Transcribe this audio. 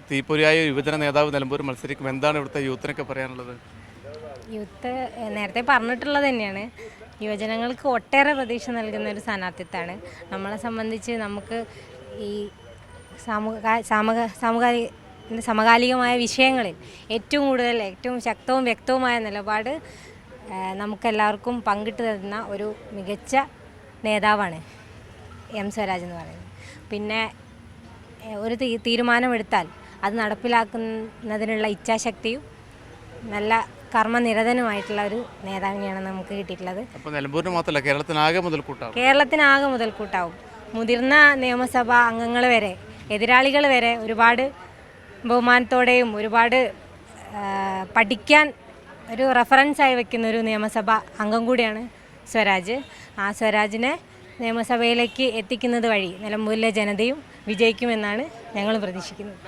തീപ്പൊരിയായ യുവജന നേതാവ് നിലമ്പൂർ മത്സരിക്കും. എന്താണ് ഇവിടുത്തെ യൂത്തിനൊക്കെ പറയാനുള്ളത്? യൂത്ത് നേരത്തെ പറഞ്ഞിട്ടുള്ളത് തന്നെയാണ്. യുവജനങ്ങൾക്ക് ഒട്ടേറെ പ്രതീക്ഷ നൽകുന്ന ഒരു സ്ഥാനാർത്ഥിത്വമാണ്. നമ്മളെ സംബന്ധിച്ച് നമുക്ക് ഈ സമകാലികമായ വിഷയങ്ങളിൽ ഏറ്റവും കൂടുതൽ ഏറ്റവും ശക്തവും വ്യക്തവുമായ നിലപാട് നമുക്കെല്ലാവർക്കും പങ്കിട്ട് തരുന്ന ഒരു മികച്ച നേതാവാണ് എം സ്വരാജ് എന്ന് പറയുന്നത്. പിന്നെ ഒരു തീരുമാനമെടുത്താൽ അത് നടപ്പിലാക്കുന്നതിനുള്ള ഇച്ഛാശക്തിയും നല്ല കർമ്മനിരതനുമായിട്ടുള്ള ഒരു നേതാവിനെയാണ് നമുക്ക് കിട്ടിയിട്ടുള്ളത്. അപ്പോൾ നിലമ്പൂരിന് മാത്രമല്ല, കേരളത്തിനാകെ മുതൽക്കൂട്ടാവും. മുതിർന്ന നിയമസഭാ അംഗങ്ങൾ വരെ, എതിരാളികൾ വരെ ഒരുപാട് ബഹുമാനത്തോടെയും ഒരുപാട് പഠിക്കാൻ ഒരു റെഫറൻസായി വെക്കുന്ന ഒരു നിയമസഭാ അംഗം കൂടിയാണ് സ്വരാജ്. ആ സ്വരാജിനെ നിയമസഭയിലേക്ക് എത്തിക്കുന്നത് വഴി നിലമ്പൂരിലെ ജനതയും വിജയിക്കുമെന്നാണ് ഞങ്ങൾ പ്രതീക്ഷിക്കുന്നത്.